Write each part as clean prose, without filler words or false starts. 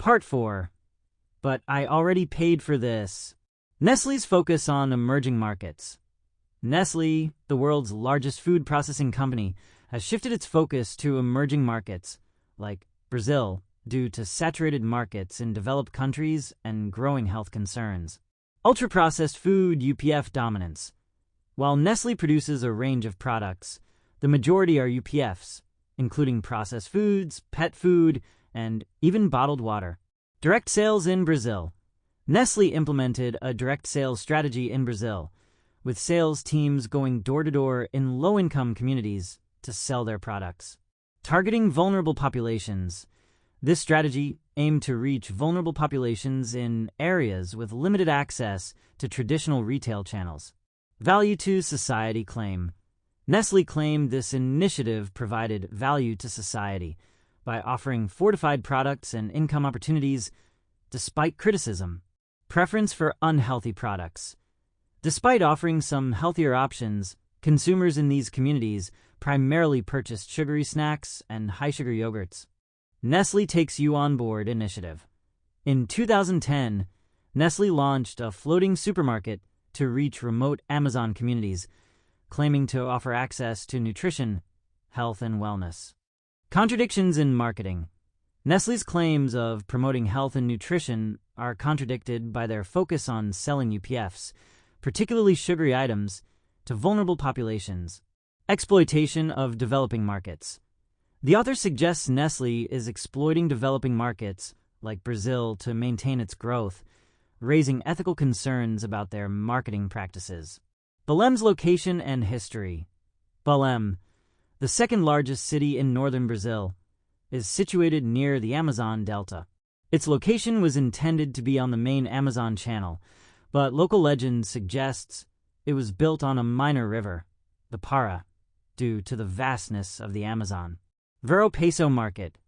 Part 4. But I already paid for this. Nestlé's focus on emerging markets. Nestlé, the world's largest food processing company, has shifted its focus to emerging markets, like Brazil, due to saturated markets in developed countries and growing health concerns. Ultra-processed food UPF dominance. While Nestlé produces a range of products, the majority are UPFs, including processed foods, pet food, and even bottled water. Direct sales in Brazil. Nestlé implemented a direct sales strategy in Brazil, with sales teams going door-to-door in low-income communities to sell their products. Targeting vulnerable populations. This strategy aimed to reach vulnerable populations in areas with limited access to traditional retail channels. Value to society claim. Nestlé claimed this initiative provided value to society by offering fortified products and income opportunities despite criticism. Preference for unhealthy products. Despite offering some healthier options, consumers in these communities primarily purchased sugary snacks and high-sugar yogurts. Nestlé Takes You On Board initiative. In 2010, Nestlé launched a floating supermarket to reach remote Amazon communities, claiming to offer access to nutrition, health, and wellness. Contradictions in marketing. Nestlé's claims of promoting health and nutrition are contradicted by their focus on selling UPFs, particularly sugary items, to vulnerable populations. Exploitation of developing markets. The author suggests Nestlé is exploiting developing markets, like Brazil, to maintain its growth, raising ethical concerns about their marketing practices. Belem's location and history. Belém, the second largest city in northern Brazil, is situated near the Amazon Delta. Its location was intended to be on the main Amazon channel, but local legend suggests it was built on a minor river, the Para, due to the vastness of the Amazon. Vero-Peso Market.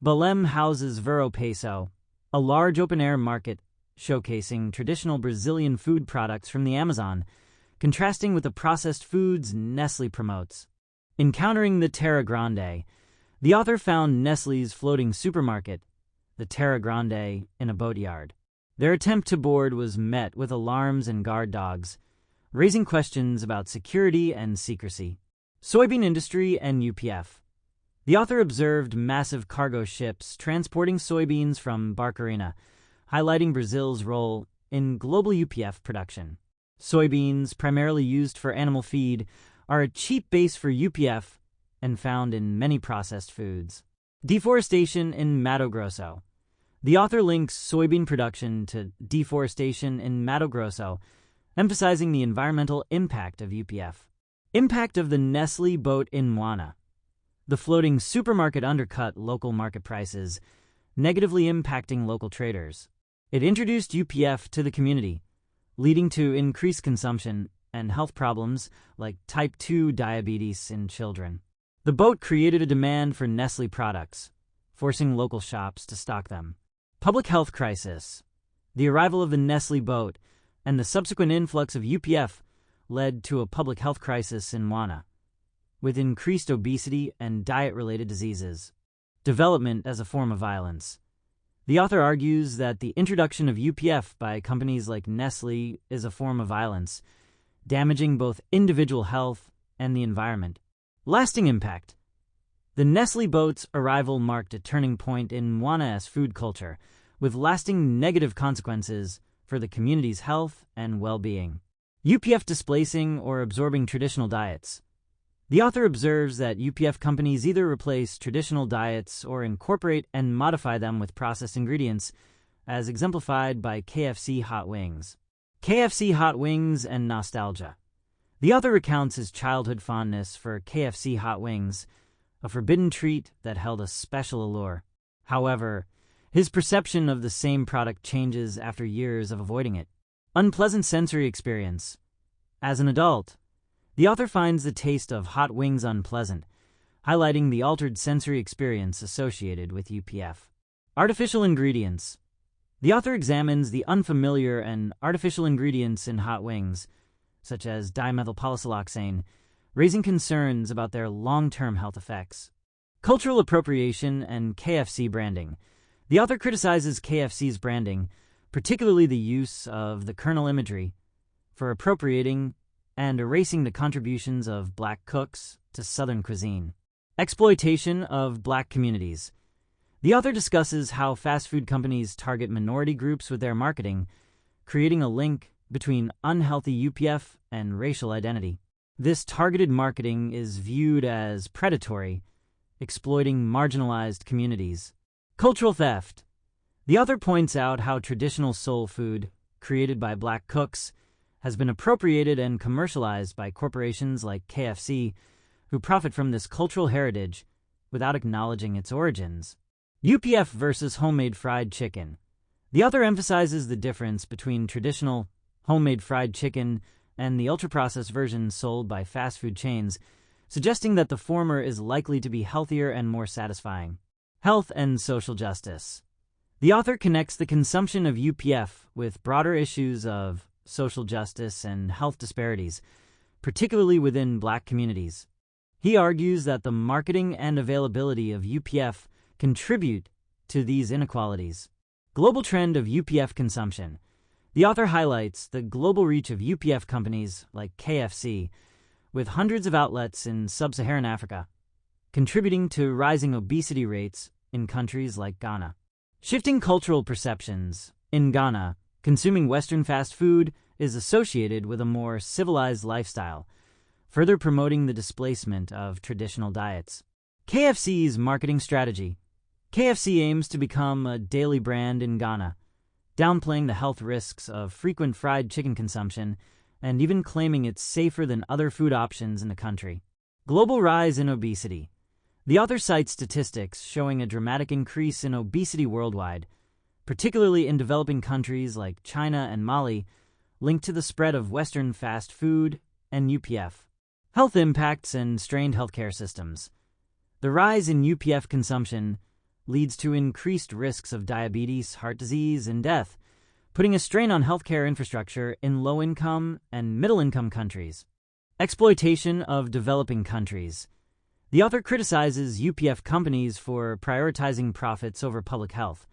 Belém houses Vero-Peso, a large open-air market showcasing traditional Brazilian food products from the Amazon, contrasting with the processed foods Nestlé promotes. Encountering the Terra Grande. The author found Nestlé's floating supermarket, the Terra Grande, in a boatyard. Their attempt to board was met with alarms and guard dogs, raising questions about security and secrecy. Soybean industry and UPF. The author observed massive cargo ships transporting soybeans from Barcarena, highlighting Brazil's role in global UPF production. Soybeans, primarily used for animal feed, are a cheap base for UPF and found in many processed foods. Deforestation in Mato Grosso. The author links soybean production to deforestation in Mato Grosso, emphasizing the environmental impact of UPF. Impact of the Nestlé boat in Moana. The floating supermarket undercut local market prices, negatively impacting local traders. It introduced UPF to the community, leading to increased consumption and health problems like type 2 diabetes in children. The boat created a demand for Nestlé products, forcing local shops to stock them. Public health crisis. The arrival of the Nestlé boat and the subsequent influx of UPF led to a public health crisis in Moana, with increased obesity and diet-related diseases. Development as a form of violence. The author argues that the introduction of UPF by companies like Nestlé is a form of violence, damaging both individual health and the environment. Lasting impact. The Nestlé boat's arrival marked a turning point in Moana's food culture, with lasting negative consequences for the community's health and well-being. UPF displacing or absorbing traditional diets. The author observes that UPF companies either replace traditional diets or incorporate and modify them with processed ingredients, as exemplified by KFC hot wings. KFC hot wings and nostalgia. The author recounts his childhood fondness for KFC hot wings, a forbidden treat that held a special allure. However, his perception of the same product changes after years of avoiding it. Unpleasant sensory experience. As an adult, the author finds the taste of hot wings unpleasant, highlighting the altered sensory experience associated with UPF. Artificial ingredients. The author examines the unfamiliar and artificial ingredients in hot wings, such as dimethylpolysiloxane, raising concerns about their long-term health effects. Cultural appropriation and KFC branding. The author criticizes KFC's branding, particularly the use of the Colonel imagery, for appropriating and erasing the contributions of black cooks to Southern cuisine. Exploitation of black communities. The author discusses how fast food companies target minority groups with their marketing, creating a link between unhealthy UPF and racial identity. This targeted marketing is viewed as predatory, exploiting marginalized communities. Cultural theft. The author points out how traditional soul food, created by black cooks, has been appropriated and commercialized by corporations like KFC, who profit from this cultural heritage without acknowledging its origins. UPF versus homemade fried chicken. The author emphasizes the difference between traditional homemade fried chicken and the ultra-processed version sold by fast food chains, suggesting that the former is likely to be healthier and more satisfying. Health and social justice. The author connects the consumption of UPF with broader issues of social justice and health disparities, particularly within black communities. He argues that the marketing and availability of UPF contribute to these inequalities. Global trend of UPF consumption. The author highlights the global reach of UPF companies like KFC, with hundreds of outlets in sub-Saharan Africa, contributing to rising obesity rates in countries like Ghana. Shifting cultural perceptions. In Ghana, consuming Western fast food is associated with a more civilized lifestyle, further promoting the displacement of traditional diets. KFC's marketing strategy. KFC aims to become a daily brand in Ghana, downplaying the health risks of frequent fried chicken consumption and even claiming it's safer than other food options in the country. Global rise in obesity. The author cites statistics showing a dramatic increase in obesity worldwide, particularly in developing countries like China and Mali, linked to the spread of Western fast food and UPF. Health impacts and strained healthcare systems. The rise in UPF consumption leads to increased risks of diabetes, heart disease, and death, putting a strain on healthcare infrastructure in low-income and middle-income countries. Exploitation of developing countries. The author criticizes UPF companies for prioritizing profits over public health,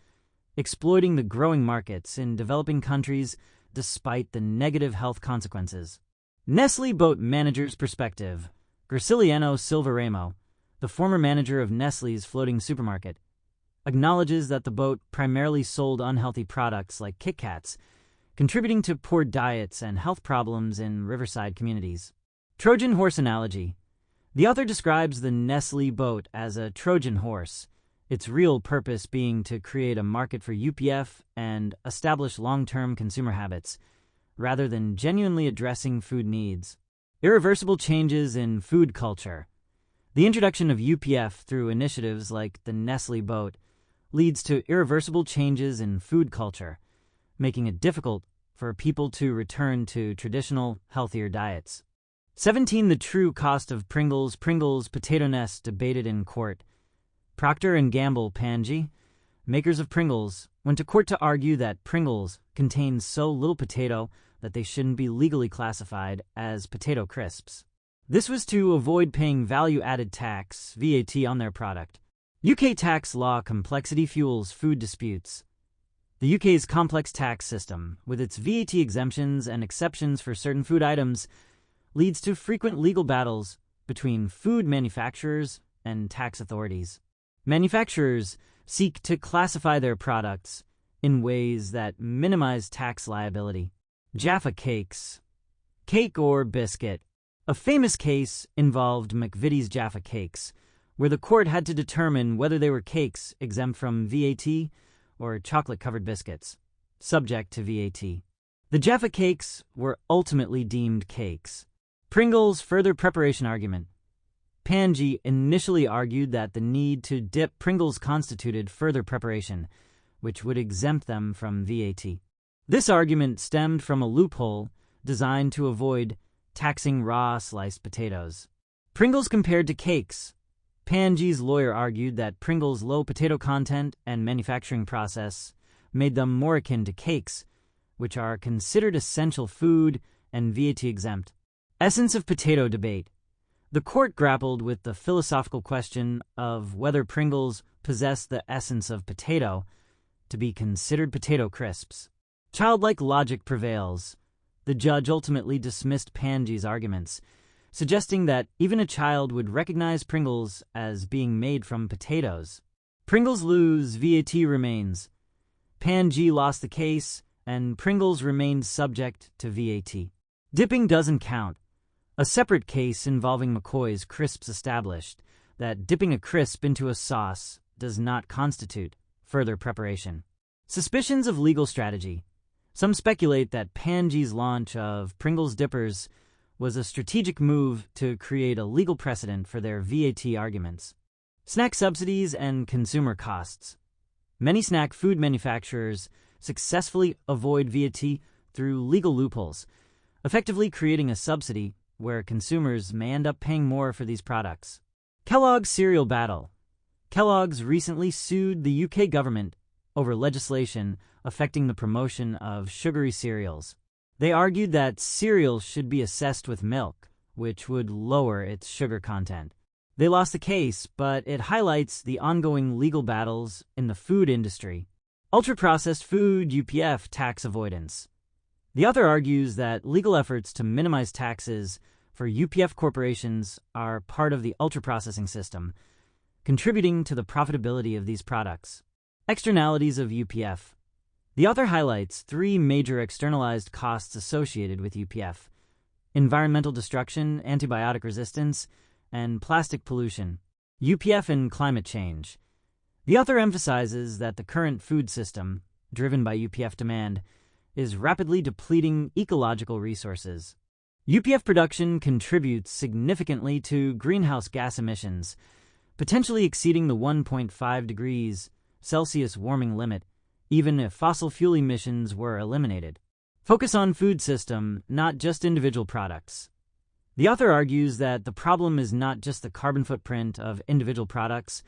exploiting the growing markets in developing countries despite the negative health consequences. Nestlé boat manager's perspective. Graciliano Silva Ramo, the former manager of Nestlé's floating supermarket, acknowledges that the boat primarily sold unhealthy products like Kit Kats, contributing to poor diets and health problems in riverside communities. Trojan horse analogy. The author describes the Nestlé boat as a Trojan horse, its real purpose being to create a market for UPF and establish long-term consumer habits, rather than genuinely addressing food needs. Irreversible changes in food culture. The introduction of UPF through initiatives like the Nestlé boat leads to irreversible changes in food culture, making it difficult for people to return to traditional, healthier diets. 17. The true cost of Pringles. Pringles potato nest debated in court. Procter & Gamble P&G, makers of Pringles, went to court to argue that Pringles contain so little potato that they shouldn't be legally classified as potato crisps. This was to avoid paying value-added tax, VAT, on their product. UK tax law complexity fuels food disputes. The UK's complex tax system, with its VAT exemptions and exceptions for certain food items, leads to frequent legal battles between food manufacturers and tax authorities. Manufacturers seek to classify their products in ways that minimize tax liability. Jaffa cakes. Cake or biscuit. A famous case involved McVitie's Jaffa cakes, where the court had to determine whether they were cakes exempt from VAT or chocolate-covered biscuits, subject to VAT. The Jaffa cakes were ultimately deemed cakes. Pringles' further preparation argument. P&G initially argued that the need to dip Pringles constituted further preparation, which would exempt them from VAT. This argument stemmed from a loophole designed to avoid taxing raw sliced potatoes. Pringles compared to cakes. P&G's lawyer argued that Pringles' low potato content and manufacturing process made them more akin to cakes, which are considered essential food and VAT exempt. Essence of potato debate. The court grappled with the philosophical question of whether Pringles possess the essence of potato, to be considered potato crisps. Childlike logic prevails. The judge ultimately dismissed Panji's arguments, suggesting that even a child would recognize Pringles as being made from potatoes. Pringles lose, VAT remains. Panji lost the case, and Pringles remained subject to VAT. Dipping doesn't count. A separate case involving McCoy's Crisps established that dipping a crisp into a sauce does not constitute further preparation. Suspicions of legal strategy. Some speculate that Panji's launch of Pringles Dippers was a strategic move to create a legal precedent for their VAT arguments. Snack subsidies and consumer costs. Many snack food manufacturers successfully avoid VAT through legal loopholes, effectively creating a subsidy where consumers may end up paying more for these products. Kellogg's cereal battle. Kellogg's recently sued the UK government over legislation affecting the promotion of sugary cereals. They argued that cereal should be assessed with milk, which would lower its sugar content. They lost the case, but it highlights the ongoing legal battles in the food industry. Ultra-processed food UPF tax avoidance. The author argues that legal efforts to minimize taxes for UPF corporations are part of the ultra-processing system, contributing to the profitability of these products. Externalities of UPF. The author highlights 3 major externalized costs associated with UPF: environmental destruction, antibiotic resistance, and plastic pollution. UPF and climate change. The author emphasizes that the current food system, driven by UPF demand, is rapidly depleting ecological resources. UPF production contributes significantly to greenhouse gas emissions, potentially exceeding the 1.5 degrees Celsius warming limit, even if fossil fuel emissions were eliminated. Focus on food system, not just individual products. The author argues that the problem is not just the carbon footprint of individual products,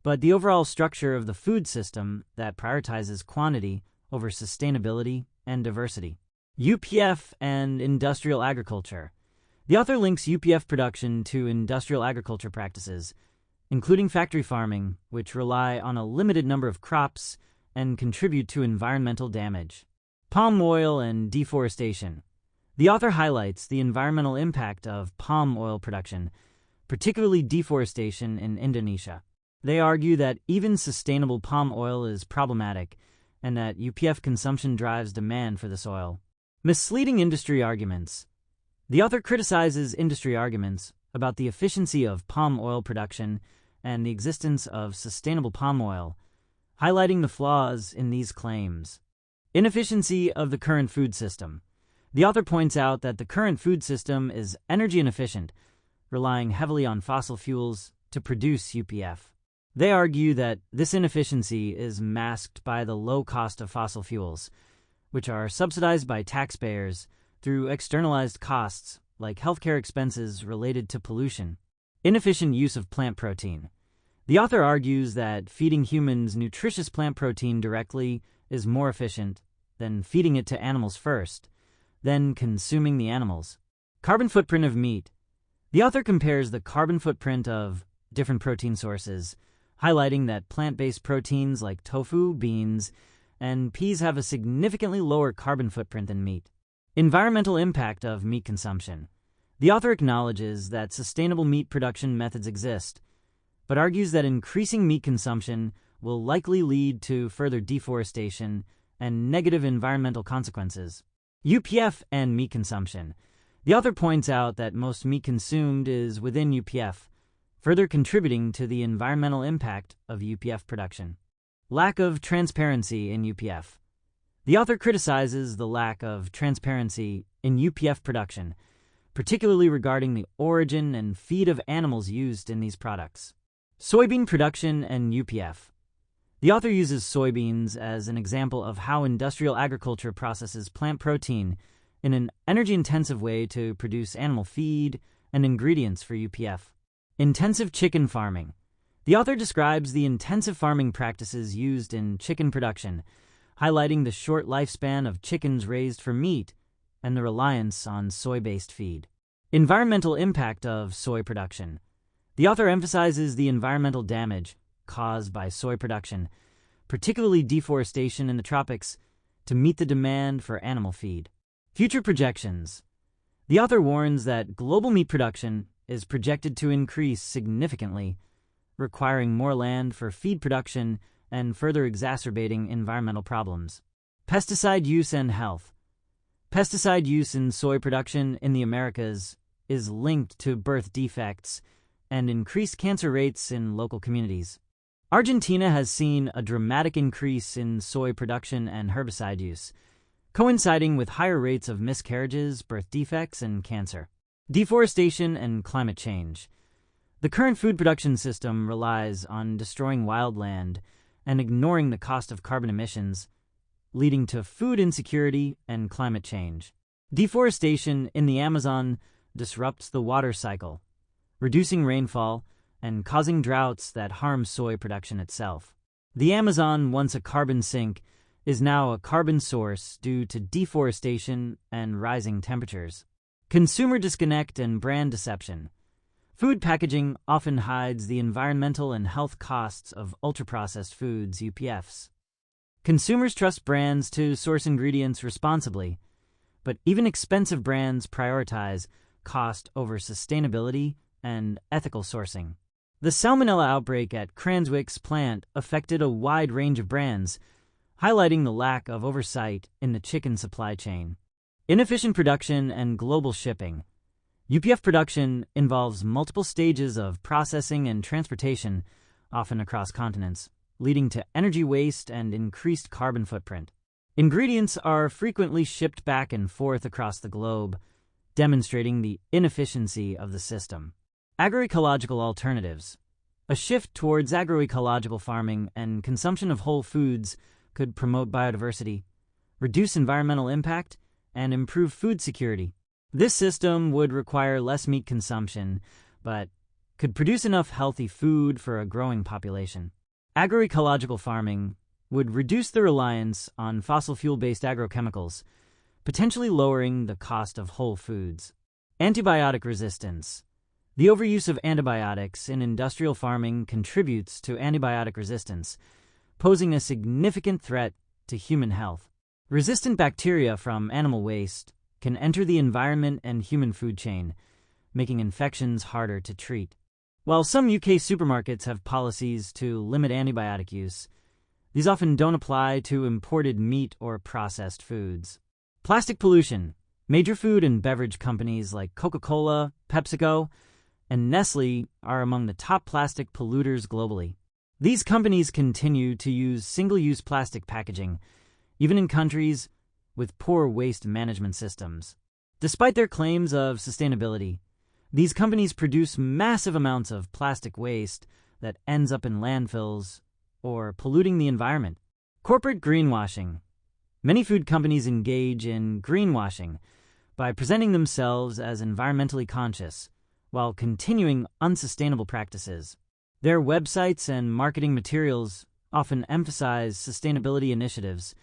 but the overall structure of the food system that prioritizes quantity over sustainability and diversity. UPF and industrial agriculture. The author links UPF production to industrial agriculture practices, including factory farming, which rely on a limited number of crops and contribute to environmental damage. Palm oil and deforestation. The author highlights the environmental impact of palm oil production, particularly deforestation in Indonesia. They argue that even sustainable palm oil is problematic and that UPF consumption drives demand for this oil. Misleading industry arguments. The author criticizes industry arguments about the efficiency of palm oil production and the existence of sustainable palm oil, highlighting the flaws in these claims. Inefficiency of the current food system. The author points out that the current food system is energy inefficient, relying heavily on fossil fuels to produce UPF. They argue that this inefficiency is masked by the low cost of fossil fuels, which are subsidized by taxpayers through externalized costs like healthcare expenses related to pollution. Inefficient use of plant protein. The author argues that feeding humans nutritious plant protein directly is more efficient than feeding it to animals first, then consuming the animals. Carbon footprint of meat. The author compares the carbon footprint of different protein sources, highlighting that plant-based proteins like tofu, beans, and peas have a significantly lower carbon footprint than meat. Environmental impact of meat consumption. The author acknowledges that sustainable meat production methods exist, but argues that increasing meat consumption will likely lead to further deforestation and negative environmental consequences. UPF and meat consumption. The author points out that most meat consumed is within UPF, further contributing to the environmental impact of UPF production. Lack of transparency in UPF. The author criticizes the lack of transparency in UPF production, particularly regarding the origin and feed of animals used in these products. Soybean production and UPF. The author uses soybeans as an example of how industrial agriculture processes plant protein in an energy-intensive way to produce animal feed and ingredients for UPF. Intensive chicken farming. The author describes the intensive farming practices used in chicken production, highlighting the short lifespan of chickens raised for meat and the reliance on soy-based feed. Environmental impact of soy production. The author emphasizes the environmental damage caused by soy production, particularly deforestation in the tropics, to meet the demand for animal feed. Future projections. The author warns that global meat production is projected to increase significantly, requiring more land for feed production and further exacerbating environmental problems. Pesticide use and health. Pesticide use in soy production in the Americas is linked to birth defects and increased cancer rates in local communities. Argentina has seen a dramatic increase in soy production and herbicide use, coinciding with higher rates of miscarriages, birth defects, and cancer. Deforestation and climate change. The current food production system relies on destroying wildland and ignoring the cost of carbon emissions, leading to food insecurity and climate change. Deforestation in the Amazon disrupts the water cycle, reducing rainfall and causing droughts that harm soy production itself. The Amazon, once a carbon sink, is now a carbon source due to deforestation and rising temperatures. Consumer disconnect and brand deception. Food packaging often hides the environmental and health costs of ultra-processed foods, UPFs. Consumers trust brands to source ingredients responsibly, but even expensive brands prioritize cost over sustainability and ethical sourcing. The salmonella outbreak at Cranswick's plant affected a wide range of brands, highlighting the lack of oversight in the chicken supply chain. Inefficient production and global shipping. UPF production involves multiple stages of processing and transportation, often across continents, leading to energy waste and increased carbon footprint. Ingredients are frequently shipped back and forth across the globe, demonstrating the inefficiency of the system. Agroecological alternatives. A shift towards agroecological farming and consumption of whole foods could promote biodiversity, reduce environmental impact, and improve food security. This system would require less meat consumption, but could produce enough healthy food for a growing population. Agroecological farming would reduce the reliance on fossil fuel-based agrochemicals, potentially lowering the cost of whole foods. Antibiotic resistance. The overuse of antibiotics in industrial farming contributes to antibiotic resistance, posing a significant threat to human health. Resistant bacteria from animal waste can enter the environment and human food chain, making infections harder to treat. While some UK supermarkets have policies to limit antibiotic use, these often don't apply to imported meat or processed foods. Plastic pollution. Major food and beverage companies like Coca-Cola, PepsiCo, and Nestle are among the top plastic polluters globally. These companies continue to use single-use plastic packaging, even in countries with poor waste management systems. Despite their claims of sustainability, these companies produce massive amounts of plastic waste that ends up in landfills or polluting the environment. Corporate greenwashing. Many food companies engage in greenwashing by presenting themselves as environmentally conscious while continuing unsustainable practices. Their websites and marketing materials often emphasize sustainability initiatives,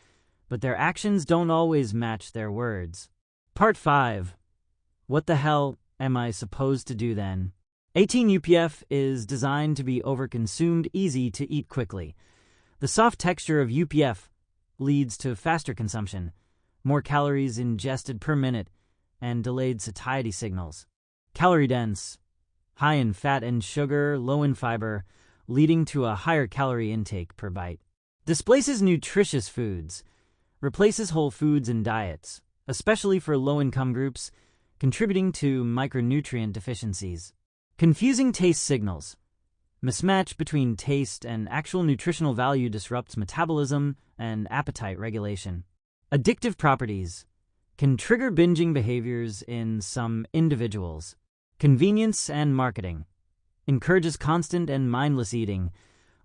but their actions don't always match their words. Part 5. What the hell am I supposed to do then? 18 UPF is designed to be overconsumed, easy to eat quickly. The soft texture of UPF leads to faster consumption, more calories ingested per minute, and delayed satiety signals. Calorie-dense, high in fat and sugar, low in fiber, leading to a higher calorie intake per bite. Displaces nutritious foods, replaces whole foods in diets, especially for low-income groups, contributing to micronutrient deficiencies. Confusing taste signals. Mismatch between taste and actual nutritional value disrupts metabolism and appetite regulation. Addictive properties. Can trigger binging behaviors in some individuals. Convenience and marketing. Encourages constant and mindless eating,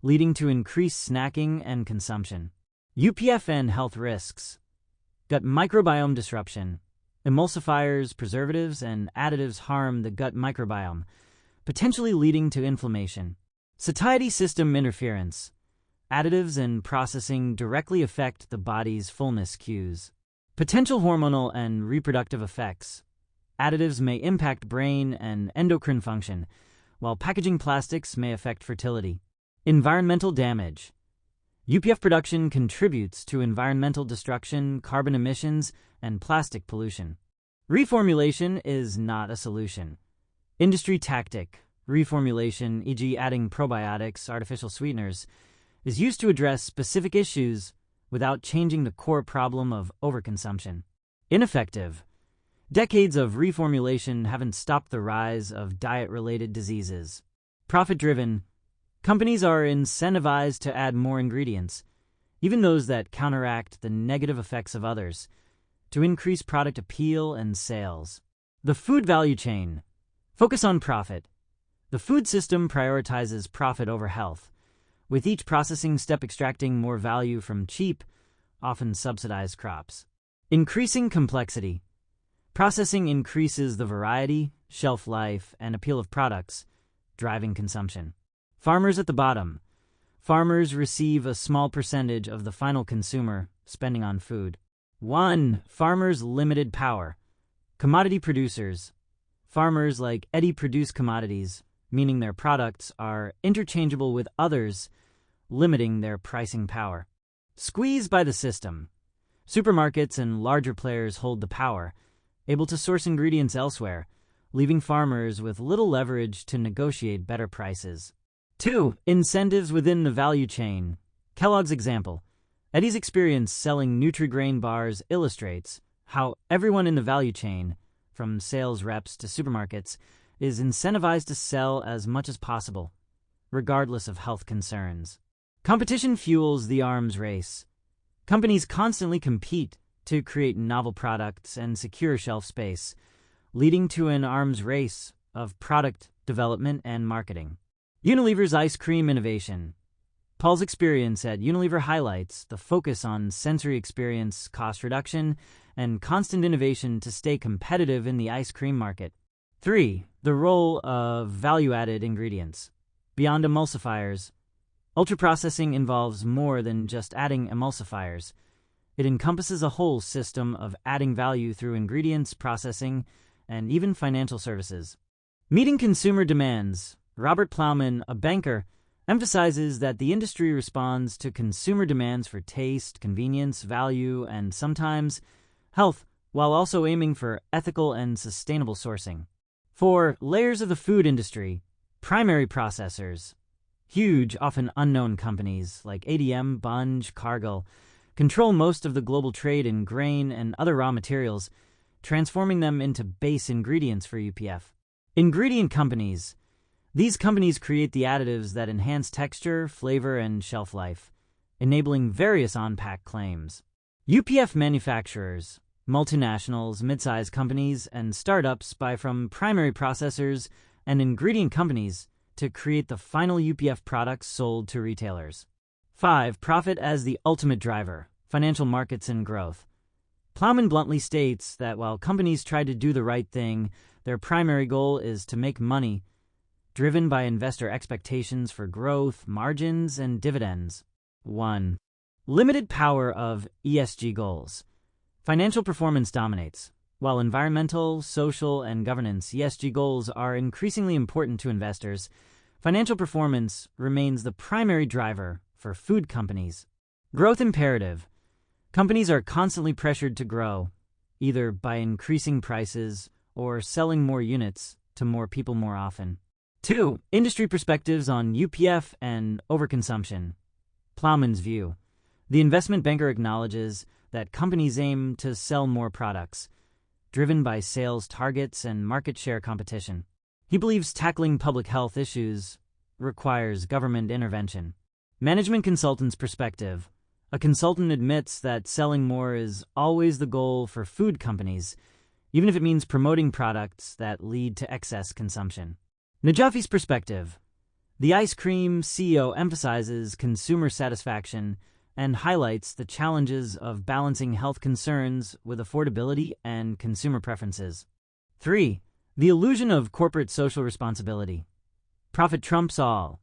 leading to increased snacking and consumption. UPF and health risks. Gut microbiome disruption. Emulsifiers, preservatives, and additives harm the gut microbiome, potentially leading to inflammation. Satiety system interference. Additives and processing directly affect the body's fullness cues. Potential hormonal and reproductive effects. Additives may impact brain and endocrine function, while packaging plastics may affect fertility. Environmental damage. UPF production contributes to environmental destruction, carbon emissions, and plastic pollution. Reformulation is not a solution. Industry tactic, reformulation, e.g. adding probiotics, artificial sweeteners, is used to address specific issues without changing the core problem of overconsumption. Ineffective. Decades of reformulation haven't stopped the rise of diet-related diseases. Profit-driven. Companies are incentivized to add more ingredients, even those that counteract the negative effects of others, to increase product appeal and sales. The food value chain. Focus on profit. The food system prioritizes profit over health, with each processing step extracting more value from cheap, often subsidized crops. Increasing complexity. Processing increases the variety, shelf life, and appeal of products, driving consumption. Farmers at the bottom. Farmers receive a small percentage of the final consumer spending on food. 1. Farmers' limited power. Commodity producers. Farmers like Eddie produce commodities, meaning their products are interchangeable with others, limiting their pricing power. Squeeze by the system. Supermarkets and larger players hold the power, able to source ingredients elsewhere, leaving farmers with little leverage to negotiate better prices. 2. Incentives within the value chain. Kellogg's example. Eddie's experience selling Nutri-Grain bars illustrates how everyone in the value chain, from sales reps to supermarkets, is incentivized to sell as much as possible, regardless of health concerns. Competition fuels the arms race. Companies constantly compete to create novel products and secure shelf space, leading to an arms race of product development and marketing. Unilever's ice cream innovation. Paul's experience at Unilever highlights the focus on sensory experience, cost reduction, and constant innovation to stay competitive in the ice cream market. 3. The role of value-added ingredients. Beyond emulsifiers, ultra-processing involves more than just adding emulsifiers. It encompasses a whole system of adding value through ingredients, processing, and even financial services. Meeting consumer demands. Robert Plowman, a banker, emphasizes that the industry responds to consumer demands for taste, convenience, value, and sometimes health, while also aiming for ethical and sustainable sourcing. 4. Layers of the food industry. Primary processors. Huge, often unknown companies like ADM, Bunge, Cargill control most of the global trade in grain and other raw materials, transforming them into base ingredients for UPF. Ingredient companies. These companies create the additives that enhance texture, flavor, and shelf life, enabling various on-pack claims. UPF manufacturers. Multinationals, mid-size companies, and startups buy from primary processors and ingredient companies to create the final UPF products sold to retailers. 5. Profit as the ultimate driver. Financial markets and growth. Plowman bluntly states that while companies try to do the right thing, their primary goal is to make money, driven by investor expectations for growth, margins, and dividends. 1. Limited power of ESG goals. Financial performance dominates. While environmental, social, and governance ESG goals are increasingly important to investors, financial performance remains the primary driver for food companies. Growth imperative. Companies are constantly pressured to grow, either by increasing prices or selling more units to more people more often. 2. Industry perspectives on UPF and overconsumption. Plowman's view. The investment banker acknowledges that companies aim to sell more products, driven by sales targets and market share competition. He believes tackling public health issues requires government intervention. Management consultant's perspective. A consultant admits that selling more is always the goal for food companies, even if it means promoting products that lead to excess consumption. Najafi's perspective. The ice cream CEO emphasizes consumer satisfaction and highlights the challenges of balancing health concerns with affordability and consumer preferences. 3. The illusion of corporate social responsibility. Profit trumps all.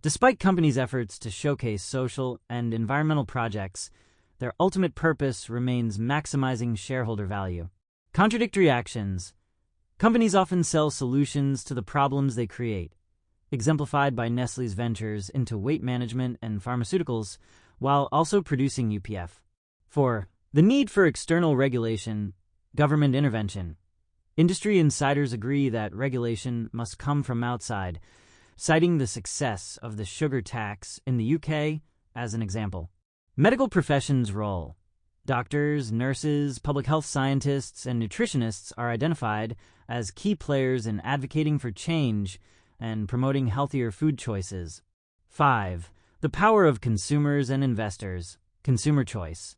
Despite companies' efforts to showcase social and environmental projects, their ultimate purpose remains maximizing shareholder value. Contradictory actions. Companies often sell solutions to the problems they create, exemplified by Nestlé's ventures into weight management and pharmaceuticals, while also producing UPF. 4. The need for external regulation, government intervention. Industry insiders agree that regulation must come from outside, citing the success of the sugar tax in the UK as an example. Medical professions' role. Doctors, nurses, public health scientists, and nutritionists are identified as key players in advocating for change and promoting healthier food choices. 5. The power of consumers and investors. Consumer choice.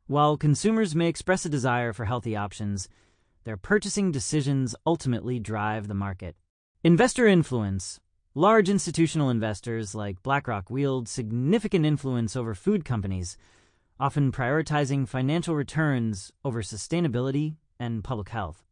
While consumers may express a desire for healthy options, their purchasing decisions ultimately drive the market. Investor influence. Large institutional investors like BlackRock wield significant influence over food companies, often prioritizing financial returns over sustainability and public health.